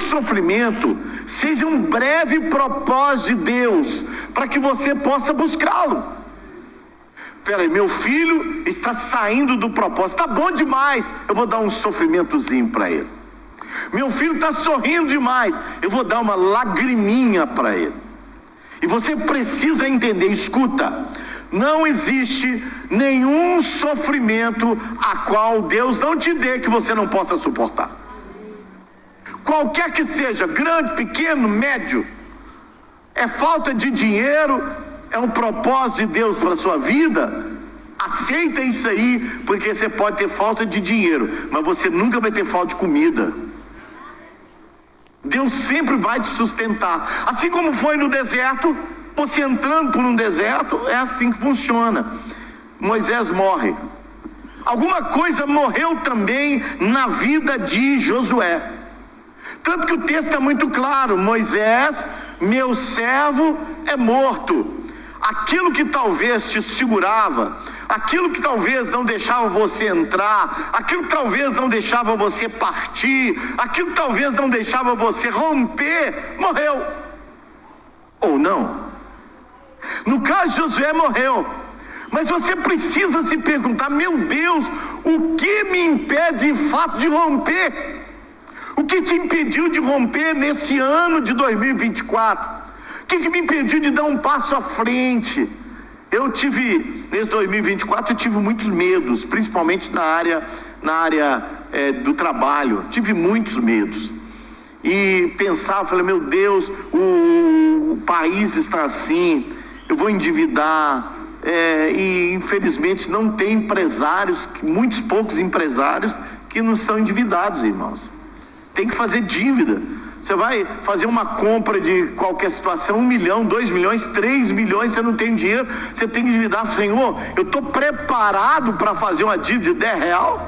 sofrimento seja um breve propósito de Deus, para que você possa buscá-lo. Peraí, meu filho está saindo do propósito, tá bom demais, eu vou dar um sofrimentozinho para ele. Meu filho está sorrindo demais, eu vou dar uma lagriminha para ele. E você precisa entender, escuta, não existe nenhum sofrimento a qual Deus não te dê que você não possa suportar. Qualquer que seja, grande, pequeno, médio, é falta de dinheiro, é um propósito de Deus para a sua vida, aceita isso aí, porque você pode ter falta de dinheiro, mas você nunca vai ter falta de comida. Deus sempre vai te sustentar, assim como foi no deserto. Você entrando por um deserto, é assim que funciona. Moisés morre, alguma coisa morreu também na vida de Josué, tanto que o texto é muito claro: Moisés, meu servo, é morto. Aquilo que talvez te segurava, aquilo que talvez não deixava você entrar, aquilo que talvez não deixava você partir, aquilo que talvez não deixava você romper, morreu. Ou não? No caso de Josué, morreu. Mas você precisa se perguntar: meu Deus, o que me impede de fato de romper? O que te impediu de romper nesse ano de 2024? O que me impediu de dar um passo à frente? Nesse 2024, eu tive muitos medos, principalmente na área do trabalho. Tive muitos medos. E pensava, falei: meu Deus, o país está assim, eu vou endividar. E infelizmente não tem empresários, muitos poucos empresários que não são endividados, irmãos. Tem que fazer dívida. Você vai fazer uma compra de qualquer situação, 1 milhão, 2 milhões, 3 milhões, você não tem dinheiro, você tem que endividar. Senhor, eu estou preparado para fazer uma dívida de R$10?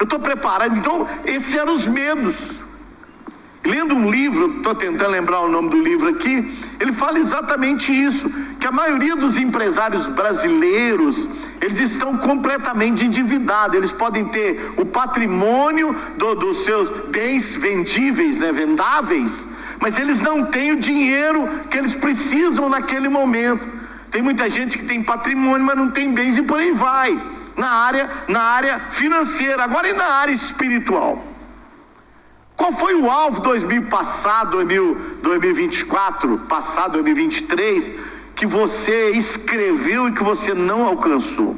Eu estou preparado. Então, esses eram os medos. Lendo um livro, estou tentando lembrar o nome do livro aqui, ele fala exatamente isso, que a maioria dos empresários brasileiros, eles estão completamente endividados. Eles podem ter o patrimônio dos seus bens vendíveis, vendáveis, mas eles não têm o dinheiro que eles precisam naquele momento. Tem muita gente que tem patrimônio, mas não tem bens, e por aí vai, na área financeira. Agora, e na área espiritual? Qual foi o alvo 2024, passado 2023, que você escreveu e que você não alcançou?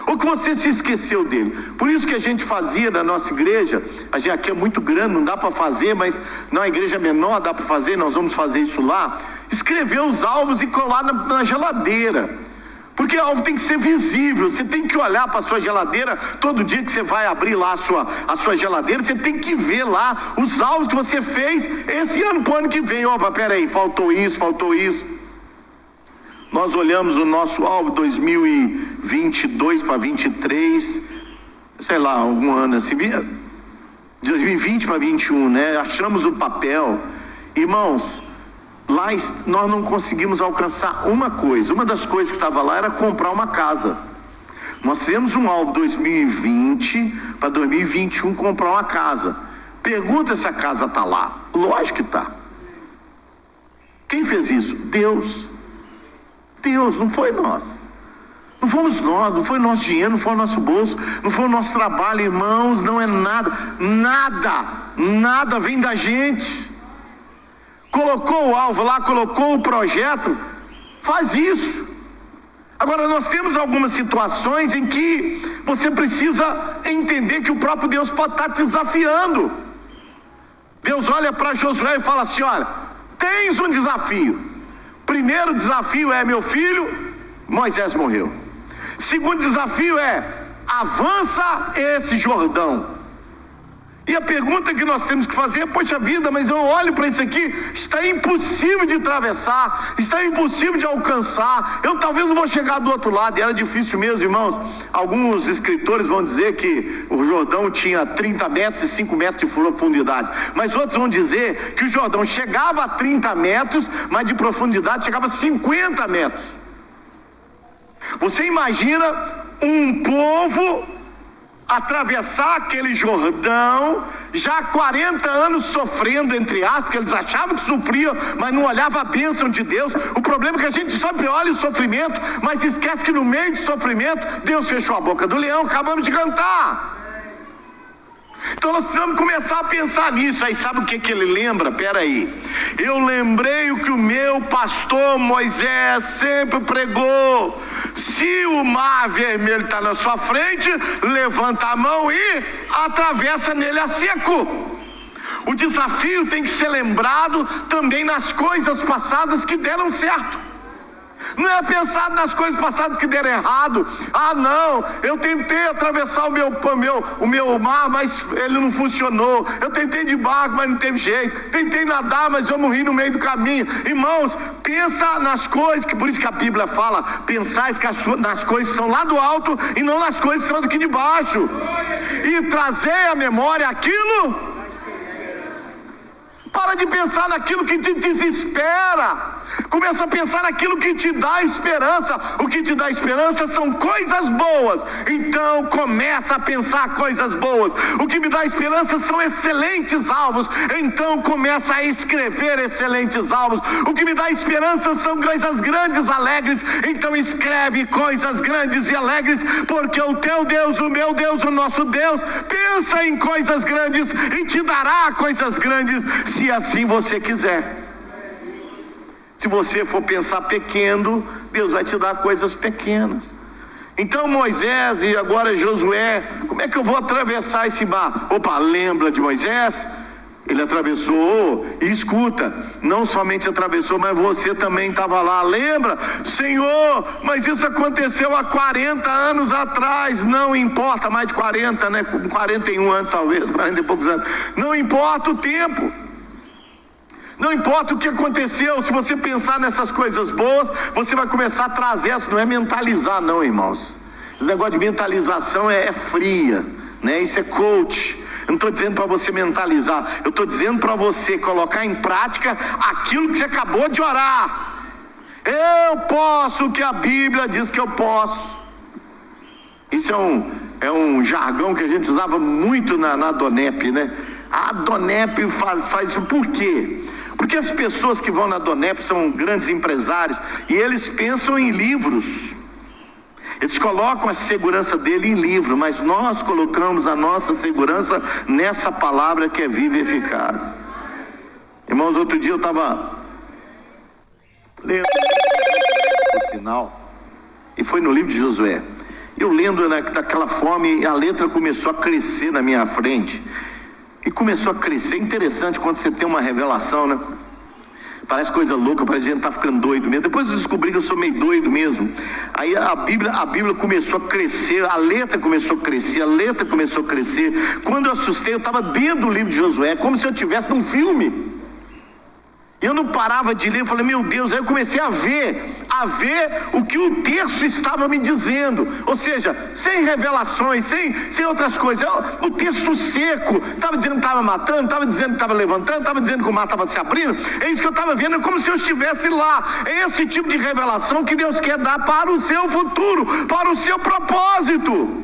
Ou que você se esqueceu dele? Por isso que a gente fazia na nossa igreja, a gente aqui é muito grande, não dá para fazer, mas na igreja menor dá para fazer, nós vamos fazer isso lá. Escrever os alvos e colar na geladeira. Porque o alvo tem que ser visível. Você tem que olhar para a sua geladeira todo dia que você vai abrir lá a sua geladeira. Você tem que ver lá os alvos que você fez esse ano para o ano que vem. Opa, peraí, faltou isso. Nós olhamos o nosso alvo 2022 para 23, sei lá, algum ano assim, 2020 para 21, achamos o papel. Irmãos, lá nós não conseguimos alcançar uma coisa. Uma das coisas que estava lá era comprar uma casa. Nós fizemos um alvo 2020 para 2021 comprar uma casa. Pergunta se a casa está lá. Lógico que está. Quem fez isso? Deus. Não foi nós. Não fomos nós, não foi nosso dinheiro, não foi o nosso bolso, não foi o nosso trabalho, irmãos. Não é nada vem da gente. Colocou o alvo lá, colocou o projeto, faz isso. Agora, nós temos algumas situações em que você precisa entender que o próprio Deus pode estar te desafiando. Deus olha para Josué e fala assim: olha, tens um desafio. Primeiro desafio é: meu filho, Moisés morreu. Segundo desafio é: avança esse Jordão. E a pergunta que nós temos que fazer é: poxa vida, mas eu olho para isso aqui, está impossível de atravessar, está impossível de alcançar, eu talvez não vou chegar do outro lado. E era difícil mesmo, irmãos. Alguns escritores vão dizer que o Jordão tinha 30 metros e 5 metros de profundidade, mas outros vão dizer que o Jordão chegava a 30 metros, mas de profundidade chegava a 50 metros. Você imagina um povo atravessar aquele Jordão, já há 40 anos sofrendo, entre aspas, porque eles achavam que sofriam, mas não olhavam a bênção de Deus. O problema é que a gente sempre olha o sofrimento, mas esquece que no meio do sofrimento, Deus fechou a boca do leão, acabamos de cantar. Então nós precisamos começar a pensar nisso. Aí sabe o que ele lembra? Peraí, eu lembrei o que o meu pastor Moisés sempre pregou: se o mar vermelho está na sua frente, levanta a mão e atravessa nele a seco. O desafio tem que ser lembrado também nas coisas passadas que deram certo. Não é pensar nas coisas passadas que deram errado. Ah não, eu tentei atravessar o meu mar, mas ele não funcionou. Eu tentei de barco, mas não teve jeito. Tentei nadar, mas eu morri no meio do caminho. Irmãos, pensa nas coisas, que por isso que a Bíblia fala: pensais que nas coisas que são lá do alto e não nas coisas que são aqui de baixo. E trazer à memória aquilo. Para de pensar naquilo que te desespera. Começa a pensar naquilo que te dá esperança. O que te dá esperança são coisas boas. Então começa a pensar coisas boas. O que me dá esperança são excelentes alvos. Então começa a escrever excelentes alvos. O que me dá esperança são coisas grandes, alegres. Então escreve coisas grandes e alegres, porque o teu Deus, o meu Deus, o nosso Deus pensa em coisas grandes e te dará coisas grandes, se assim você quiser. Se você for pensar pequeno, Deus vai te dar coisas pequenas. Então Moisés e agora Josué, como é que eu vou atravessar esse mar? Opa, lembra de Moisés? Ele atravessou, e escuta, não somente atravessou, mas você também estava lá. Lembra? Senhor, mas isso aconteceu há 40 anos atrás. Não importa, mais de 40, né? 41 anos talvez, 40 e poucos anos. Não importa o tempo. Não importa o que aconteceu. Se você pensar nessas coisas boas, você vai começar a trazer. Não é mentalizar não, irmãos. Esse negócio de mentalização é fria, né? Isso é coach. Eu não estou dizendo para você mentalizar, eu estou dizendo para você colocar em prática aquilo que você acabou de orar. Eu posso o que a Bíblia diz que eu posso. Isso é um jargão que a gente usava muito na Donep, né? A Donep faz isso. Por quê? Porque as pessoas que vão na Donep são grandes empresários e eles pensam em livros. Eles colocam a segurança dele em livro, mas nós colocamos a nossa segurança nessa palavra que é viva e eficaz. Irmãos, outro dia eu estava lendo o sinal, e foi no livro de Josué. Eu lendo daquela forma, e a letra começou a crescer na minha frente. E começou a crescer. É interessante quando você tem uma revelação, né? Parece coisa louca, parece que a gente tá ficando doido mesmo. Depois eu descobri que eu sou meio doido mesmo. Aí a Bíblia começou a crescer, a letra começou a crescer, a letra começou a crescer. Quando eu assustei, eu estava dentro do livro de Josué, como se eu estivesse num filme. Eu não parava de ler, eu falei, meu Deus. Aí eu comecei a ver o que o texto estava me dizendo. Ou seja, sem revelações, sem outras coisas. O texto seco, estava dizendo que estava matando, estava dizendo que estava levantando, estava dizendo que o mar estava se abrindo. É isso que eu estava vendo, é como se eu estivesse lá. É esse tipo de revelação que Deus quer dar para o seu futuro, para o seu propósito.